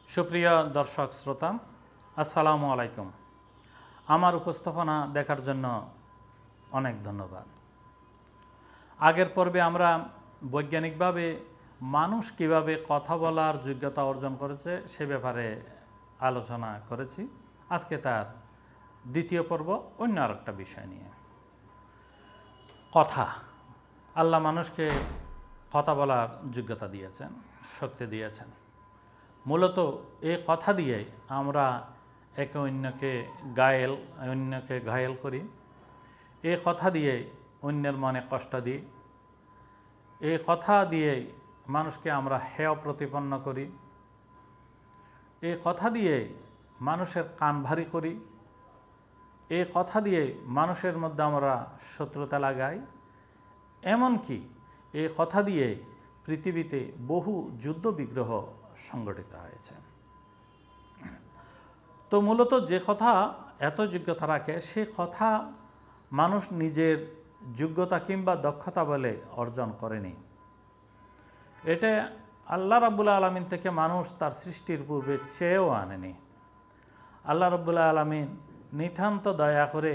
সুপ্রিয় দর্শক শ্রোতা, আসসালামু আলাইকুম। আমার উপস্থাপনা দেখার জন্য অনেক ধন্যবাদ। আগের পর্বে আমরা বৈজ্ঞানিকভাবে মানুষ কিভাবে কথা বলার যোগ্যতা অর্জন করেছে সে ব্যাপারে আলোচনা করেছি। আজকে তার দ্বিতীয় পর্ব অন্য আরেকটা বিষয় নিয়ে। কথা, আল্লাহ মানুষকে কথা বলার যোগ্যতা দিয়েছেন, শক্তি দিয়েছেন। মূলত এই কথা দিয়ে আমরা একে অন্যকে ঘায়েল করি। এই কথা দিয়ে অন্যের মনে কষ্ট দিই। এই কথা দিয়ে মানুষকে আমরা হেয় প্রতিপন্ন করি। এই কথা দিয়ে মানুষের কান ভারী করি। এই কথা দিয়ে মানুষের মধ্যে আমরা শত্রুতা লাগাই। এমনকি এই কথা দিয়ে পৃথিবীতে বহু যুদ্ধ বিগ্রহ সংগঠিত হয়েছে। তো মূলত যে কথা এত যোগ্যতা রাখে সে কথা মানুষ নিজের যোগ্যতা কিংবা দক্ষতা বলে অর্জন করেনি। এটা আল্লাহ রাব্বুল আলামিন থেকে মানুষ তার সৃষ্টির পূর্বে চেয়েও আনেনি। আল্লাহ রাব্বুল আলামিন নিতান্ত দয়া করে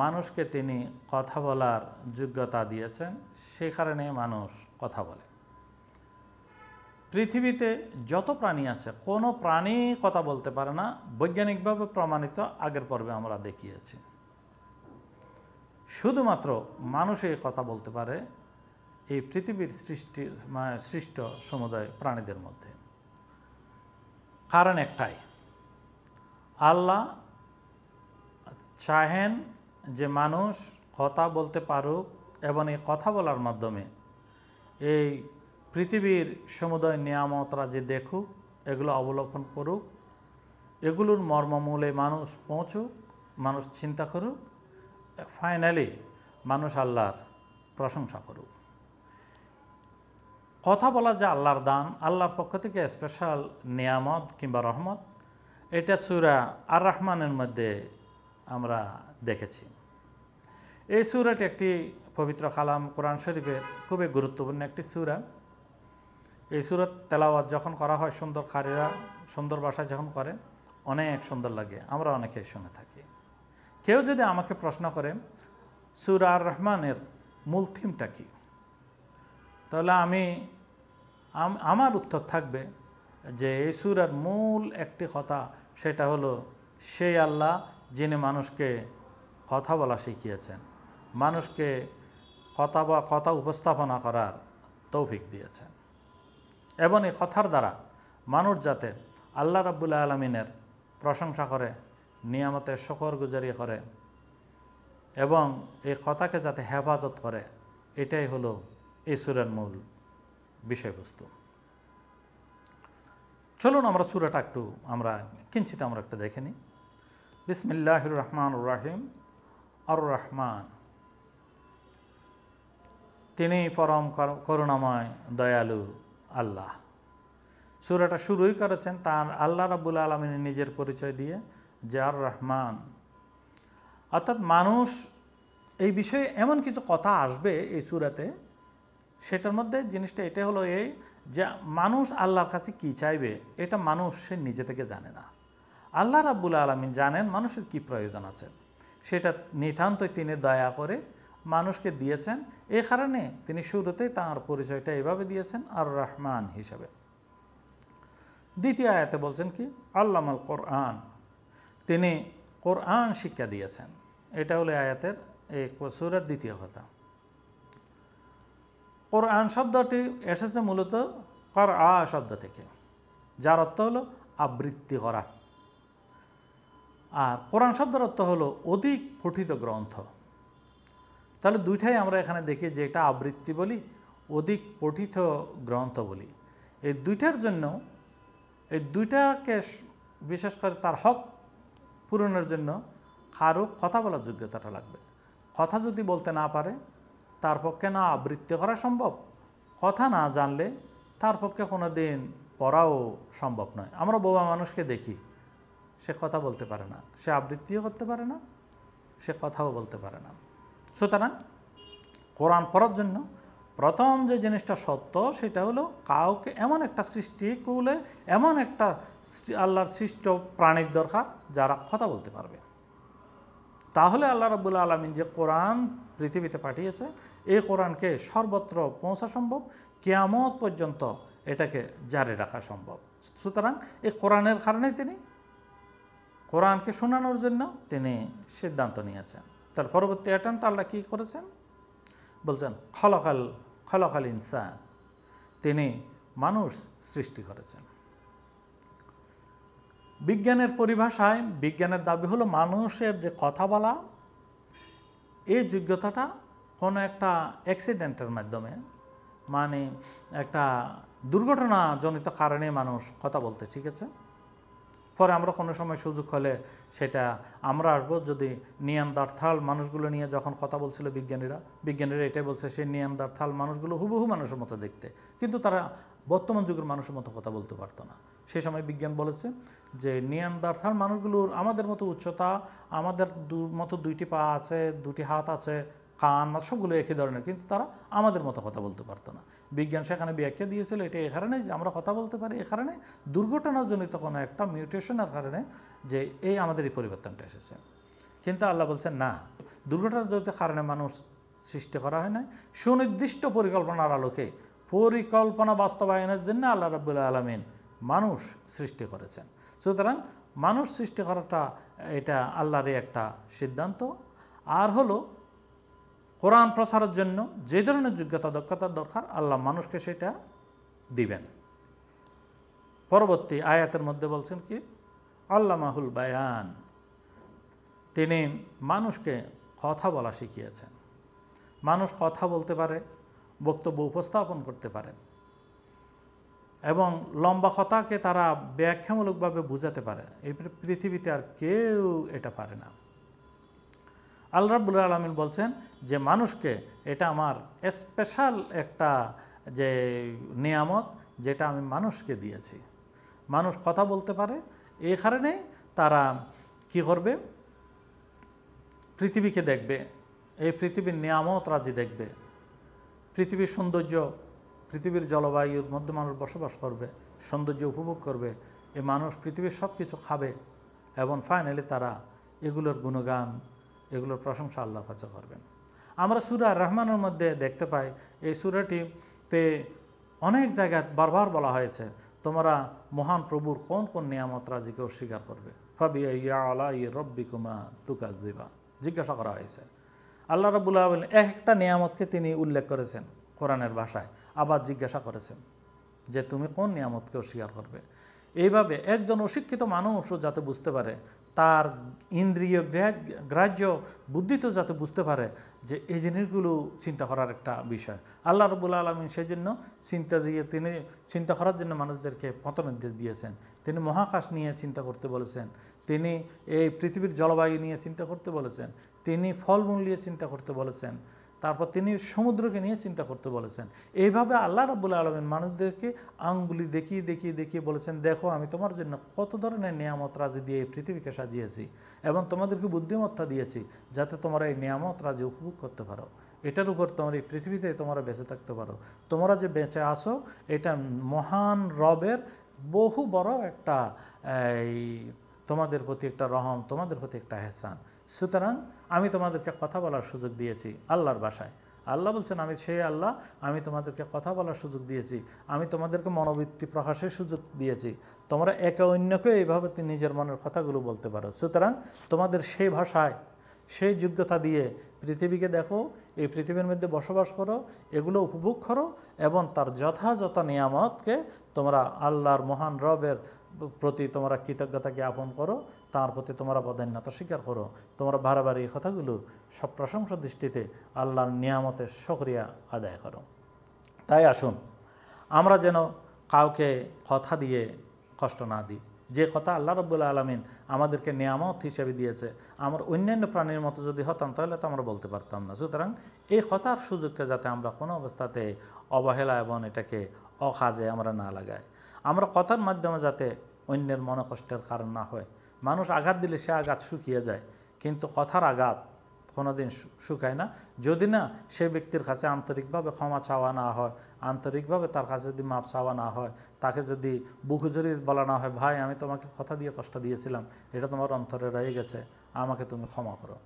মানুষকে তিনি কথা বলার যোগ্যতা দিয়েছেন, সে কারণে মানুষ কথা বলে। পৃথিবীতে যত প্রাণী আছে কোনো প্রাণী কথা বলতে পারে না, বৈজ্ঞানিকভাবে প্রমাণিত। আগের পর্বে আমরা দেখিয়েছি। শুধুমাত্র মানুষই কথা বলতে পারে এই পৃথিবীর সৃষ্ট সমুদায় প্রাণীদের মধ্যে। কারণ একটাই, আল্লাহ চাহেন যে মানুষ কথা বলতে পারুক এবং এই কথা বলার মাধ্যমে এই পৃথিবীর সমুদয় নিয়ামতরা যে দেখুক, এগুলো অবলোকন করুক, এগুলোর মর্মমূলে মানুষ পৌঁছুক, মানুষ চিন্তা করুক, ফাইনালি মানুষ আল্লাহর প্রশংসা করুক। কথা বলা যে আল্লাহর দান, আল্লাহর পক্ষ থেকে স্পেশাল নিয়ামত কিংবা রহমত, এটা সূরা আর রহমানের মধ্যে আমরা দেখেছি। এই সূরাটি একটি পবিত্র কালাম, কোরআন শরীফের খুবই গুরুত্বপূর্ণ একটি সূরা। এই সূরা তেলাওয়াত যখন করা হয়, সুন্দর কারীরা সুন্দর ভাষায় যখন করে, অনেক সুন্দর লাগে। আমরা অনেকেই শুনে থাকি। কেউ যদি আমাকে প্রশ্ন করে সূরা আর রহমানের মূল থিমটা কী, তাহলে আমার উত্তর থাকবে যে এই সূরার মূল একটি কথা, সেটা হলো সেই আল্লাহ যিনি মানুষকে কথা বলা শিখিয়েছেন, মানুষকে কথা উপস্থাপনা করার তৌফিক দিয়েছেন, এবং এই কথার দ্বারা মানুষ যাতে আল্লাহ রাব্বুল আলামিনের প্রশংসা করে, নিয়ামতের শুকরগুজারি করে এবং এই কথাকে যাতে হেফাজত করে, এটাই হলো এই সূরার মূল বিষয়বস্তু। চলুন আমরা সূরাটা কিঞ্চিত একটু দেখে নিই। বিসমিল্লাহির রহমানির রহিম। আর রহমান, তিনি পরম করুণাময় দয়ালু আল্লাহ। সূরাটা শুরুই করেছেন তার আল্লাহ রাব্বুল আলামিনের নিজের পরিচয় দিয়ে, যে আর রহমান। অর্থাৎ মানুষ এই বিষয়ে এমন কিছু কথা আসবে এই সূরাতে, সেটার মধ্যে জিনিসটা এটা হলো এই যে মানুষ আল্লাহর কাছে কি চাইবে, এটা মানুষ সে নিজে থেকে জানে না। আল্লাহ রাব্বুল আলামিন জানেন মানুষের কি প্রয়োজন আছে, সেটা নিতান্তই তিনি দয়া করে মানুষকে দিয়েছেন। এই কারণে তিনি শুরুতেই তাঁর পরিচয়টা এভাবে দিয়েছেন, আর রহমান হিসাবে। দ্বিতীয় আয়াতে বলছেন কি, আল্লামাল কোরআন, তিনি কোরআন শিক্ষা দিয়েছেন। এটা হলো আয়াতের এই সূরার দ্বিতীয় কথা। কোরআন শব্দটি এসেছে মূলত করআ শব্দ থেকে, যার অর্থ হলো আবৃত্তি করা। আর কোরআন শব্দের অর্থ হলো অধিক পঠিত গ্রন্থ। তাহলে দুইটাই আমরা এখানে দেখি, যে এটা আবৃত্তি বলি, অধিক পঠিত গ্রন্থ বলি। এই দুইটার জন্য, এই দুইটাকে বিশেষ করে তার হক পূরণের জন্য কারো কথা বলার যোগ্যতাটা লাগবে। কথা যদি বলতে না পারে, তার পক্ষে না আবৃত্তি করা সম্ভব, কথা না জানলে তার পক্ষে কোনো দিন পড়াও সম্ভব নয়। আমরা বোবা মানুষকে দেখি, সে কথা বলতে পারে না, সে আবৃত্তিও করতে পারে না, সে কথাও বলতে পারে না। সুতরাং কোরআন পড়ার জন্য প্রথম যে জিনিসটা সত্য সেটা হলো কাউকে এমন একটা সৃষ্টিকুলে এমন একটা আল্লাহর সৃষ্ট প্রাণীর দরকার যারা কথা বলতে পারবে। তাহলে আল্লাহ রাব্বুল আলামিন যে কোরআন পৃথিবীতে পাঠিয়েছে এই কোরআনকে সর্বত্র পৌঁছা সম্ভব, কিয়ামত পর্যন্ত এটাকে জারি রাখা সম্ভব। সুতরাং এই কোরআনের কারণেই তিনি কোরআনকে শোনানোর জন্য তিনি সিদ্ধান্ত নিয়েছেন। তার পরবর্তী অ্যাটেম্পট আল্লাহ কী করেছেন বলছেন খলাকাল ইনসান, তিনি মানুষ সৃষ্টি করেছেন। বিজ্ঞানের পরিভাষায় বিজ্ঞানের দাবি হলো মানুষের যে কথা বলা এই যোগ্যতাটা কোনো একটা অ্যাক্সিডেন্টের মাধ্যমে, মানে একটা দুর্ঘটনাজনিত কারণে মানুষ কথা বলতে শিখেছে। পরে আমরা কোনো সময় সুযোগ হলে সেটা আমরা আসবো, যদি নিয়ানদার্থাল মানুষগুলো নিয়ে যখন কথা বলছিল বিজ্ঞানীরা এটাই বলছে সেই নিয়ানদার্থাল মানুষগুলো হুবহু মানুষের মতো দেখতে, কিন্তু তারা বর্তমান যুগের মানুষের মতো কথা বলতে পারতো না। সেই সময় বিজ্ঞান বলেছে যে নিয়ানদার্থাল মানুষগুলোর আমাদের মতো উচ্চতা, আমাদের মতো 2টি পা আছে, 2টি হাত আছে, কান, সবগুলো একই ধরনের, কিন্তু তারা আমাদের মতো কথা বলতে পারতো না। বিজ্ঞান সেখানে ব্যাখ্যা দিয়েছিল এটা এই কারণে যে আমরা কথা বলতে পারি, এ কারণে দুর্ঘটনাজনিত কোনো একটা মিউটেশনের কারণে যে এই আমাদের এই পরিবর্তনটা এসেছে। কিন্তু আল্লাহ বলছেন না, দুর্ঘটনাজনিত কারণে মানুষ সৃষ্টি করা হয় না, সুনির্দিষ্ট পরিকল্পনার আলোকে পরিকল্পনা বাস্তবায়নের জন্য আল্লাহ রাব্বুল আলামিন মানুষ সৃষ্টি করেছেন। সুতরাং মানুষ সৃষ্টি করাটা এটা আল্লাহরই একটা সিদ্ধান্ত। আর হলো কোরআন প্রচারের জন্য যে ধরনের যোগ্যতা দক্ষতার দরকার আল্লাহ মানুষকে সেটা দিবেন। পরবর্তী আয়াতের মধ্যে বলছেন কি আল্লামাহুল বায়ান, তিনি মানুষকে কথা বলা শিখিয়েছেন। মানুষ কথা বলতে পারে, বক্তব্য উপস্থাপন করতে পারে এবং লম্বা কথাকে তারা ব্যাখ্যামূলকভাবে বোঝাতে পারে। এই পৃথিবীতে আর কেউ এটা পারে না। আল্লাহ রাব্বুল আলামিন বলছেন যে মানুষকে এটা আমার স্পেশাল একটা যে নিয়ামত যেটা আমি মানুষকে দিয়েছি। মানুষ কথা বলতে পারে, এই কারণে তারা কি করবে, পৃথিবীকে দেখবে, এই পৃথিবীর নিয়ামত রাজি দেখবে, পৃথিবীর সৌন্দর্য, পৃথিবীর জলবায়ুর মধ্যে মানুষ বসবাস করবে, সৌন্দর্য উপভোগ করবে। এই মানুষ পৃথিবীর সব কিছু খাবে এবং ফাইনালি তারা এগুলোর গুণগান, এগুলোর প্রশংসা আল্লাহর কাছে করবেন। আমরা সূরা আর রহমানের মধ্যে দেখতে পাই, এই সূরাটিতে অনেক জায়গায় বারবার বলা হয়েছে তোমরা মহান প্রভুর কোন কোন নিয়ামত রাজিকে অস্বীকার করবে, ফাবিআইয়ি আলাই রাব্বিকুমা তুকাযযিবান, জিজ্ঞাসা করা হয়েছে। আল্লাহ রাব্বুল আলামিন একটা নিয়ামতকে তিনি উল্লেখ করেছেন কোরআনের ভাষায়, আবার জিজ্ঞাসা করেছেন যে তুমি কোন নিয়ামতকে অস্বীকার করবে। এইভাবে একজন অশিক্ষিত মানুষও যাতে বুঝতে পারে, তার ইন্দ্রিয় গ্রাহ্য বুদ্ধিতেও যাতে বুঝতে পারে যে এই জিনিসগুলো চিন্তা করার একটা বিষয়। আল্লাহ রাব্বুল আলামিন সেই জন্য তিনি চিন্তা করার জন্য মানুষদেরকে পথনির্দেশ দিয়েছেন। তিনি মহাকাশ নিয়ে চিন্তা করতে বলেছেন, তিনি এই পৃথিবীর জলবায়ু নিয়ে চিন্তা করতে বলেছেন, তিনি ফলমূল নিয়ে চিন্তা করতে বলেছেন, তারপর তিনি সমুদ্রকে নিয়ে চিন্তা করতে বলেছেন। এইভাবে আল্লাহ রাব্বুল আলামিন মানুষদেরকে আঙ্গুলি দেখিয়ে দেখিয়ে দেখিয়ে বলেছেন, দেখো আমি তোমার জন্য কত ধরনের নিয়ামত রাজি দিয়ে এই পৃথিবীকে সাজিয়েছি এবং তোমাদেরকে বুদ্ধিমত্তা দিয়েছি যাতে তোমরা এই নিয়ামত রাজি উপভোগ করতে পারো, এটার উপর তোমরা এই পৃথিবীতে তোমরা বেঁচে থাকতে পারো। তোমরা যে বেঁচে আসো এটা মহান রবের বহু বড় একটা তোমাদের প্রতি একটা রহম, তোমাদের প্রতি একটা এহসান। সুতরাং আমি তোমাদেরকে কথা বলার সুযোগ দিয়েছি আল্লাহর ভাষায়। আল্লাহ বলছেন আমি সেই আল্লাহ, আমি তোমাদেরকে কথা বলার সুযোগ দিয়েছি, আমি তোমাদেরকে মনোবৃত্তি প্রকাশের সুযোগ দিয়েছি, তোমরা একে অন্যকে এইভাবে নিজের মনের কথাগুলো বলতে পারো। সুতরাং তোমাদের সেই ভাষায় সেই যোগ্যতা দিয়ে পৃথিবীকে দেখো, এই পৃথিবীর মধ্যে বসবাস করো, এগুলো উপভোগ করো এবং তার যথাযথ নিয়ামতকে তোমরা আল্লাহর মহান রবের প্রতি তোমরা কৃতজ্ঞতা জ্ঞাপন করো, তার প্রতি তোমরা বদান্যতা স্বীকার করো, তোমরা বারবার এই কথাগুলো সব প্রশংসা দৃষ্টিতে আল্লাহর নিয়ামতের শুকরিয়া আদায় করো। তাই আসুন আমরা যেন কাউকে কথা দিয়ে কষ্ট না দিই। যে কথা আল্লাহ রাব্বুল আলামিন আমাদেরকে নিয়ামত হিসেবে দিয়েছে, আমরা অন্যান্য প্রাণীর মতো যদি হতাম তাহলে তো আমরা বলতে পারতাম না। সুতরাং এই কথার সুযোগকে যাতে আমরা কোনো অবস্থাতে অবহেলা এবং এটাকে অকাজে আমরা না লাগাই, আমরা কথার মাধ্যমে যাতে অন্যের মনোকষ্টের কারণ না হয়। মানুষ আঘাত দিলে সে আঘাত শুকিয়ে যায়, কিন্তু কথার আঘাত কোনোদিন শুকায় না, যদি না সেই ব্যক্তির কাছে আন্তরিকভাবে ক্ষমা চাওয়া না হয়, আন্তরিকভাবে তার কাছে যদি মাপ চাওয়া না হয়, তাকে যদি বুকুজুরি বলা না হয়, ভাই আমি তোমাকে কথা দিয়ে কষ্ট দিয়েছিলাম, এটা তোমার অন্তরে রয়ে গেছে, আমাকে তুমি ক্ষমা করো।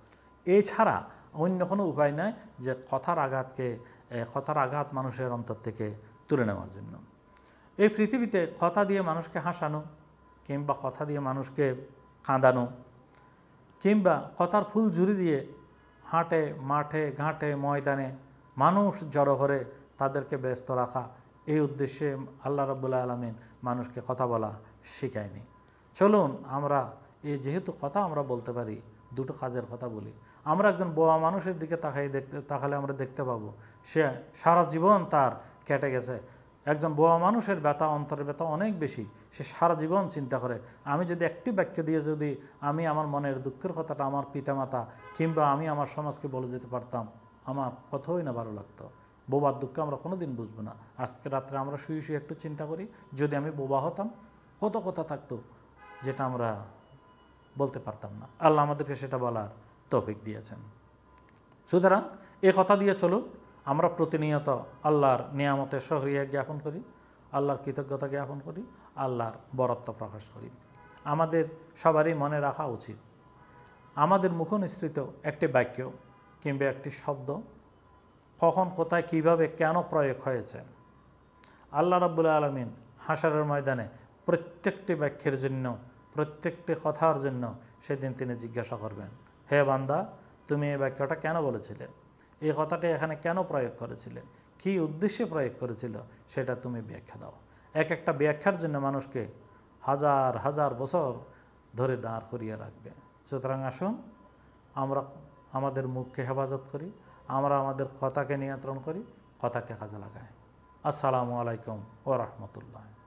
এছাড়া অন্য কোনো উপায় নাই যে কথার আঘাত মানুষের অন্তর থেকে তুলে নেওয়ার জন্য। এই পৃথিবীতে কথা দিয়ে মানুষকে হাসানো কিংবা কথা দিয়ে মানুষকে কাঁদানো কিংবা কথার ফুল ঝুরি দিয়ে হাটে মাঠে ঘাটে ময়দানে মানুষ জড়ো করে তাদেরকে ব্যস্ত রাখা, এই উদ্দেশ্যে আল্লাহ রাব্বুল আলামিন মানুষকে কথা বলা শেখায়নি। চলুন আমরা যেহেতু কথা আমরা বলতে পারি, দুটো কাজের কথা বলি। আমরা একজন বোবা মানুষের দিকে তাকালে আমরা দেখতে পাবো সে সারা জীবন তার কেটে গেছে। একজন বোবা মানুষের ব্যথা, অন্তরের ব্যথা অনেক বেশি। সে সারা জীবন চিন্তা করে, আমি যদি একটি বাক্য দিয়ে যদি আমি আমার মনের দুঃখের কথাটা আমার পিতামাতা কিংবা আমি আমার সমাজকে বলে যেতে পারতাম, আমার কতই না ভালো লাগতো। বোবার দুঃখ আমরা কোনোদিন বুঝবো না। আজকে রাত্রে আমরা শুয়ে শুয়ে একটু চিন্তা করি, যদি আমি বোবা হতাম কত কথা থাকতো যেটা আমরা বলতে পারতাম না। আল্লাহ আমাদেরকে সেটা বলার তৌফিক দিয়েছেন। সুতরাং এ কথা দিয়ে চলুন আমরা প্রতিনিয়ত আল্লাহর নিয়ামতের শুকরিয়া জ্ঞাপন করি, আল্লাহর কৃতজ্ঞতা জ্ঞাপন করি, আল্লাহর বরত্ব প্রকাশ করি। আমাদের সবারই মনে রাখা উচিত, আমাদের মুখনিসৃত একটি বাক্য কিংবা একটি শব্দ কখন কোথায় কিভাবে কেন প্রয়োগ হয়েছে, আল্লাহ রাব্বুল আলামিন হাশরের ময়দানে প্রত্যেকটি বাক্যের জন্য, প্রত্যেকটি কথার জন্য সেদিন তিনি জিজ্ঞাসা করবেন, হে বান্দা তুমি এই বাক্যটা কেন বলেছিলে, এই কথাটি এখানে কেন প্রয়োগ করেছিলে, কী উদ্দেশ্যে প্রয়োগ করেছিল, সেটা তুমি ব্যাখ্যা দাও। এক একটা ব্যাখ্যার জন্য মানুষকে হাজার হাজার বছর ধরে দাঁড় করিয়ে রাখবে। সুতরাং আসুন আমরা আমাদের মুখকে হেফাজত করি, আমরা আমাদের কথাকে নিয়ন্ত্রণ করি, কথাকে কাজে লাগাই। আসসালামু আলাইকুম ওয়া রাহমাতুল্লাহ।